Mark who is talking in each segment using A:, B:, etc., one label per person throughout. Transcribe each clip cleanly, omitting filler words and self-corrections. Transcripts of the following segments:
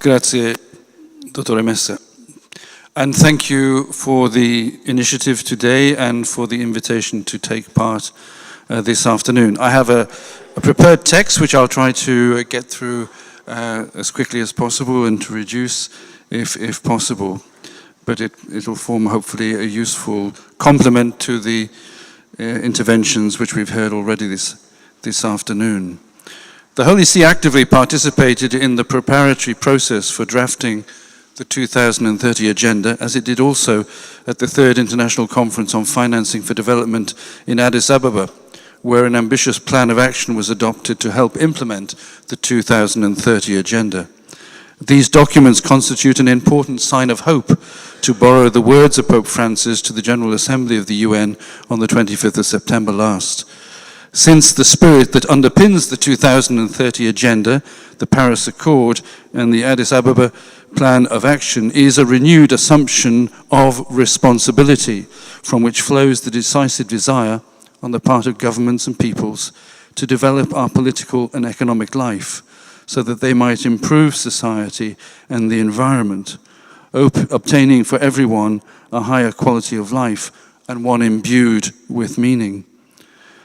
A: Grazie, Dottore Messa. And thank you for the initiative today and for the invitation to take part this afternoon. I have a prepared text which I'll try to get through as quickly as possible and to reduce if possible. But it'll form hopefully a useful complement to the interventions which we've heard already this afternoon. The Holy See actively participated in the preparatory process for drafting the 2030 agenda, as it did also at the Third International Conference on Financing for Development in Addis Ababa, where an ambitious plan of action was adopted to help implement the 2030 agenda. These documents constitute an important sign of hope, to borrow the words of Pope Francis to the General Assembly of the UN on the 25th of September last. Since the spirit that underpins the 2030 agenda, the Paris Accord and the Addis Ababa Plan of Action is a renewed assumption of responsibility from which flows the decisive desire on the part of governments and peoples to develop our political and economic life so that they might improve society and the environment, obtaining for everyone a higher quality of life and one imbued with meaning.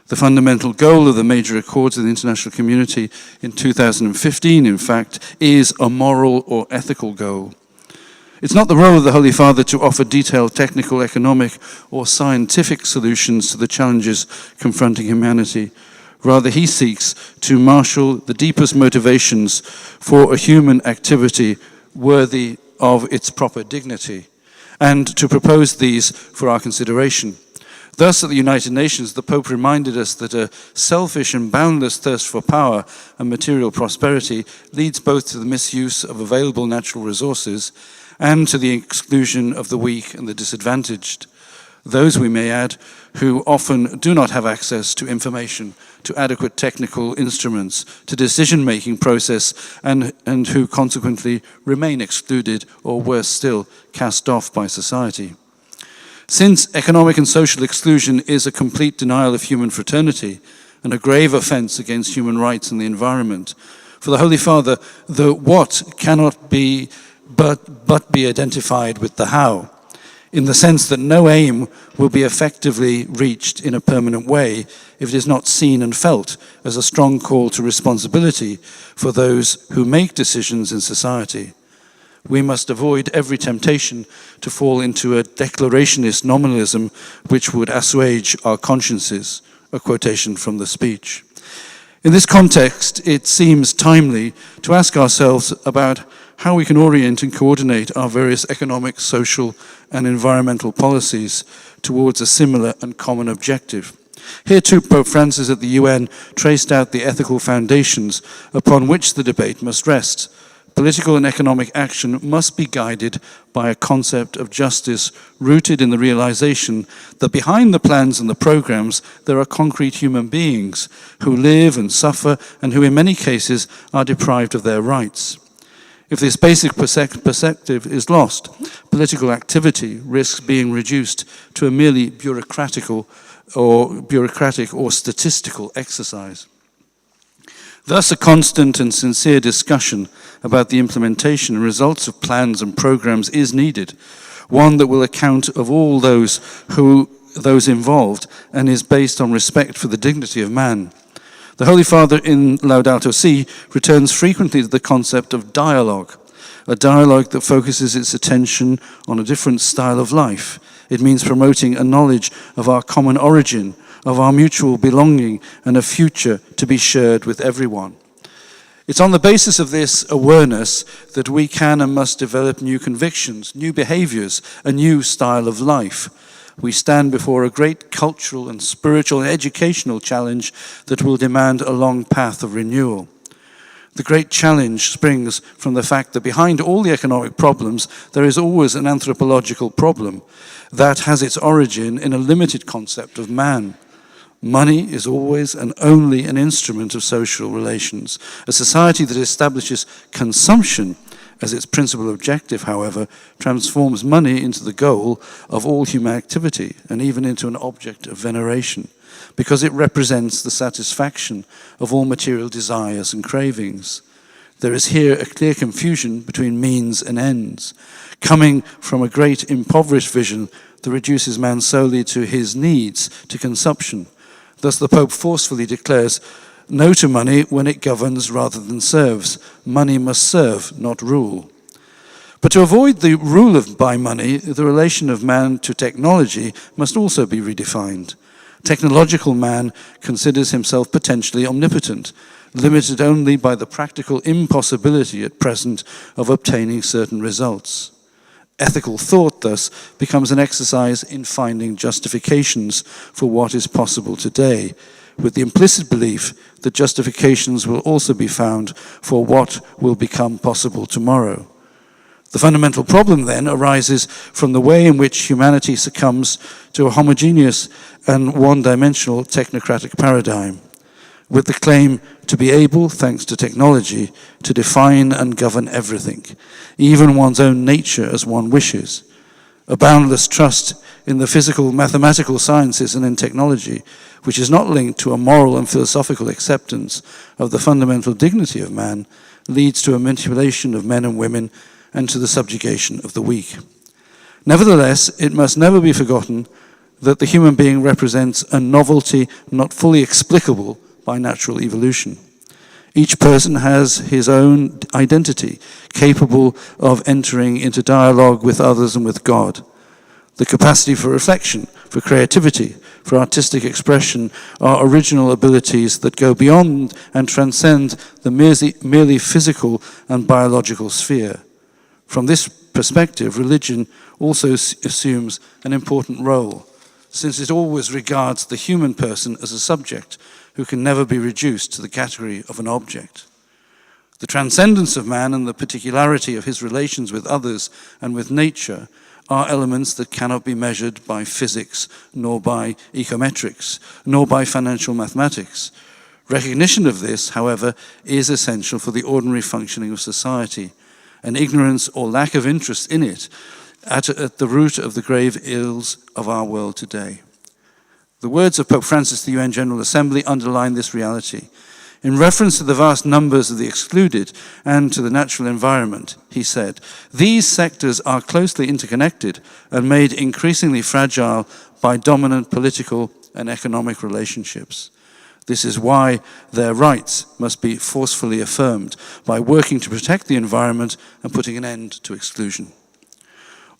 A: The fundamental goal of the major accords of the international community in 2015, in fact, is a moral or ethical goal. It's not the role of the Holy Father to offer detailed technical, economic, or scientific solutions to the challenges confronting humanity. Rather, he seeks to marshal the deepest motivations for a human activity worthy of its proper dignity, and to propose these for our consideration. Thus, at the United Nations, the Pope reminded us that a selfish and boundless thirst for power and material prosperity leads both to the misuse of available natural resources and to the exclusion of the weak and the disadvantaged. Those, we may add, who often do not have access to information, to adequate technical instruments, to decision-making process, and who consequently remain excluded or, worse still, cast off by society. Since economic and social exclusion is a complete denial of human fraternity and a grave offense against human rights and the environment, for the Holy Father, the what cannot be but be identified with the how, in the sense that no aim will be effectively reached in a permanent way if it is not seen and felt as a strong call to responsibility for those who make decisions in society. We must avoid every temptation to fall into a declarationist nominalism which would assuage our consciences, a quotation from the speech. In this context, it seems timely to ask ourselves about how we can orient and coordinate our various economic, social, and environmental policies towards a similar and common objective. Here too, Pope Francis at the UN traced out the ethical foundations upon which the debate must rest. Political and economic action must be guided by a concept of justice rooted in the realization that behind the plans and the programs there are concrete human beings who live and suffer and who in many cases are deprived of their rights. If this basic perspective is lost, political activity risks being reduced to a merely bureaucratic or statistical exercise. Thus, a constant and sincere discussion about the implementation and results of plans and programs is needed, one that will account of all those involved and is based on respect for the dignity of man. The Holy Father in Laudato Si returns frequently to the concept of dialogue, a dialogue that focuses its attention on a different style of life. It means promoting a knowledge of our common origin, of our mutual belonging, and a future to be shared with everyone. It's on the basis of this awareness that we can and must develop new convictions, new behaviors, a new style of life. We stand before a great cultural and spiritual and educational challenge that will demand a long path of renewal. The great challenge springs from the fact that behind all the economic problems, there is always an anthropological problem that has its origin in a limited concept of man. Money is always and only an instrument of social relations. A society that establishes consumption as its principal objective, however, transforms money into the goal of all human activity and even into an object of veneration, because it represents the satisfaction of all material desires and cravings. There is here a clear confusion between means and ends, coming from a great impoverished vision that reduces man solely to his needs, to consumption. Thus the Pope forcefully declares no to money when it governs rather than serves. Money must serve, not rule. But to avoid the rule by money, the relation of man to technology must also be redefined. Technological man considers himself potentially omnipotent, limited only by the practical impossibility at present of obtaining certain results. Ethical thought, thus, becomes an exercise in finding justifications for what is possible today, with the implicit belief that justifications will also be found for what will become possible tomorrow. The fundamental problem then arises from the way in which humanity succumbs to a homogeneous and one-dimensional technocratic paradigm, with the claim to be able, thanks to technology, to define and govern everything, even one's own nature as one wishes. A boundless trust in the physical, mathematical sciences and in technology, which is not linked to a moral and philosophical acceptance of the fundamental dignity of man, leads to a manipulation of men and women and to the subjugation of the weak. Nevertheless, it must never be forgotten that the human being represents a novelty not fully explicable by natural evolution. Each person has his own identity, capable of entering into dialogue with others and with God. The capacity for reflection, for creativity, for artistic expression are original abilities that go beyond and transcend the merely physical and biological sphere. From this perspective, religion also assumes an important role, since it always regards the human person as a subject who can never be reduced to the category of an object. The transcendence of man and the particularity of his relations with others and with nature are elements that cannot be measured by physics, nor by ecometrics, nor by financial mathematics. Recognition of this, however, is essential for the ordinary functioning of society, and ignorance or lack of interest in it at the root of the grave ills of our world today. The words of Pope Francis to the UN General Assembly underline this reality. In reference to the vast numbers of the excluded and to the natural environment, he said, "These sectors are closely interconnected and made increasingly fragile by dominant political and economic relationships. This is why their rights must be forcefully affirmed by working to protect the environment and putting an end to exclusion."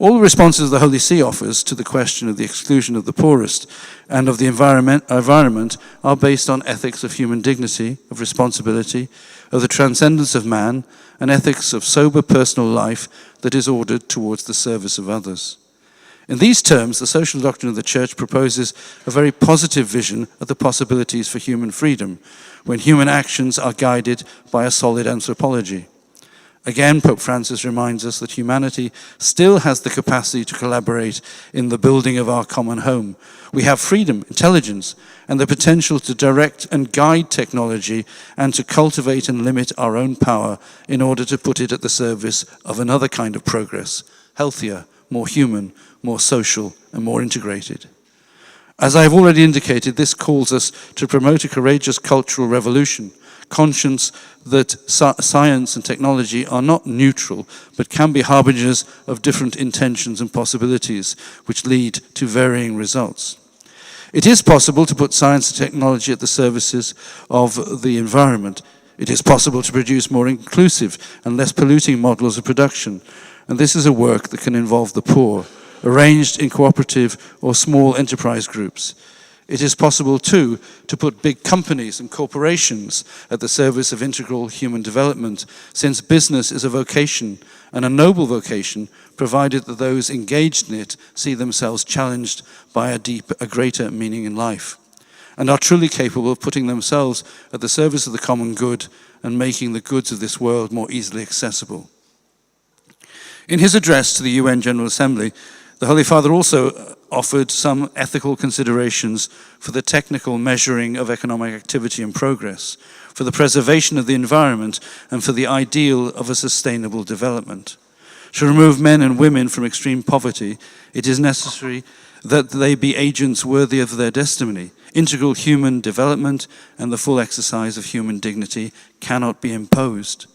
A: All the responses the Holy See offers to the question of the exclusion of the poorest and of the environment are based on ethics of human dignity, of responsibility, of the transcendence of man, and ethics of sober personal life that is ordered towards the service of others. In these terms, the social doctrine of the Church proposes a very positive vision of the possibilities for human freedom, when human actions are guided by a solid anthropology. Again, Pope Francis reminds us that humanity still has the capacity to collaborate in the building of our common home. We have freedom, intelligence, and the potential to direct and guide technology and to cultivate and limit our own power in order to put it at the service of another kind of progress, healthier, more human, more social, and more integrated. As I have already indicated, this calls us to promote a courageous cultural revolution, conscious that science and technology are not neutral, but can be harbingers of different intentions and possibilities, which lead to varying results. It is possible to put science and technology at the services of the environment. It is possible to produce more inclusive and less polluting models of production, and this is a work that can involve the poor, arranged in cooperative or small enterprise groups. It is possible, too, to put big companies and corporations at the service of integral human development, since business is a vocation, and a noble vocation, provided that those engaged in it see themselves challenged by a greater meaning in life, and are truly capable of putting themselves at the service of the common good and making the goods of this world more easily accessible. In his address to the UN General Assembly, the Holy Father also offered some ethical considerations for the technical measuring of economic activity and progress, for the preservation of the environment, and for the ideal of a sustainable development. To remove men and women from extreme poverty, it is necessary that they be agents worthy of their destiny. Integral human development and the full exercise of human dignity cannot be imposed.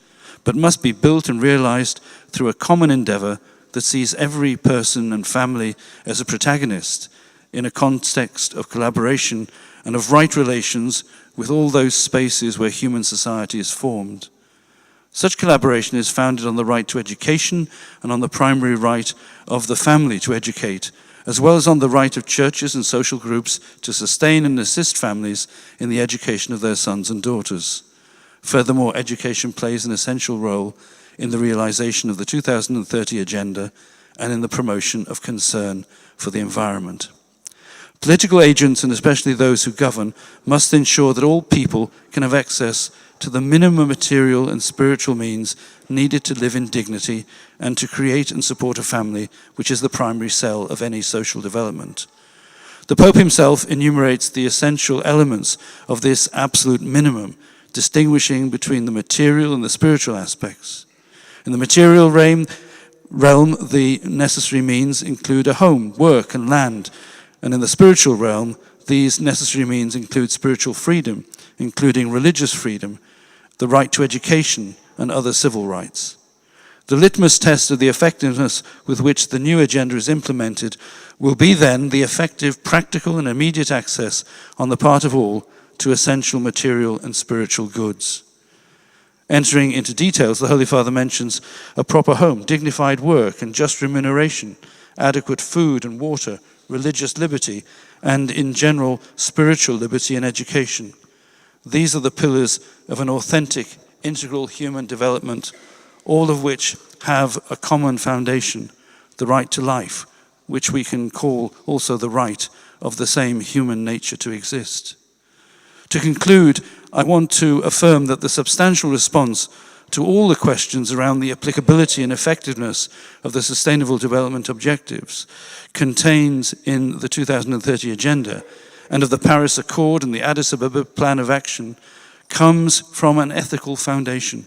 A: but must be built and realized through a common endeavor that sees every person and family as a protagonist in a context of collaboration and of right relations with all those spaces where human society is formed. Such collaboration is founded on the right to education and on the primary right of the family to educate, as well as on the right of churches and social groups to sustain and assist families in the education of their sons and daughters. Furthermore, education plays an essential role in the realization of the 2030 Agenda and in the promotion of concern for the environment. Political agents, and especially those who govern, must ensure that all people can have access to the minimum material and spiritual means needed to live in dignity and to create and support a family, which is the primary cell of any social development. The Pope himself enumerates the essential elements of this absolute minimum, distinguishing between the material and the spiritual aspects. In the material realm, the necessary means include a home, work, and land. And in the spiritual realm, these necessary means include spiritual freedom, including religious freedom, the right to education, and other civil rights. The litmus test of the effectiveness with which the new agenda is implemented will be then the effective, practical, and immediate access on the part of all to essential material and spiritual goods. Entering into details, the Holy Father mentions a proper home, dignified work and just remuneration, adequate food and water, religious liberty, and in general, spiritual liberty and education. These are the pillars of an authentic, integral human development, all of which have a common foundation, the right to life, which we can call also the right of the same human nature to exist. To conclude, I want to affirm that the substantial response to all the questions around the applicability and effectiveness of the Sustainable Development Objectives contained in the 2030 Agenda and of the Paris Accord and the Addis Ababa Plan of Action comes from an ethical foundation.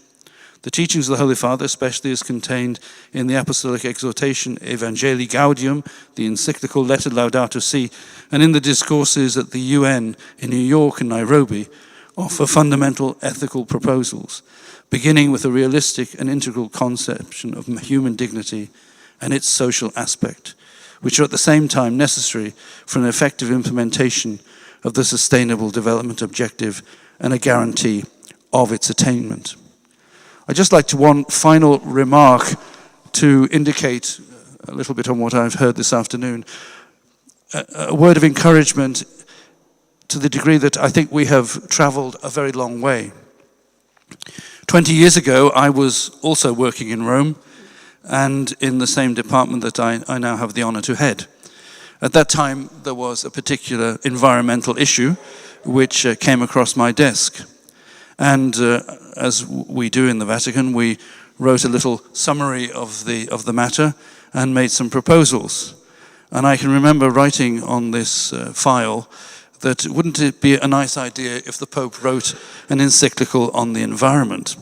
A: The teachings of the Holy Father, especially as contained in the Apostolic Exhortation Evangelii Gaudium, the encyclical letter Laudato Si, and in the discourses at the UN in New York and Nairobi, offer fundamental ethical proposals, beginning with a realistic and integral conception of human dignity and its social aspect, which are at the same time necessary for an effective implementation of the Sustainable Development Objective and a guarantee of its attainment. I'd just like to one final remark to indicate a little bit on what I've heard this afternoon, a word of encouragement to the degree that I think we have traveled a very long way. 20 years ago, I was also working in Rome and in the same department that I now have the honor to head. At that time, there was a particular environmental issue which came across my desk. And as we do in the Vatican, we wrote a little summary of the matter and made some proposals. And I can remember writing on this file that wouldn't it be a nice idea if the Pope wrote an encyclical on the environment?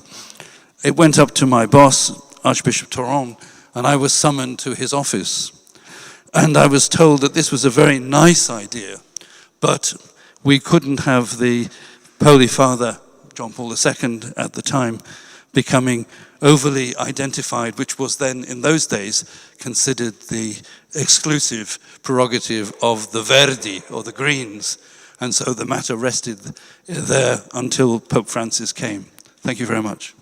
A: It went up to my boss, Archbishop Toron, and I was summoned to his office. And I was told that this was a very nice idea, but we couldn't have the Holy Father, John Paul II at the time, becoming overly identified, which was then, in those days, considered the exclusive prerogative of the Verdi, or the Greens. And so the matter rested there until Pope Francis came. Thank you very much.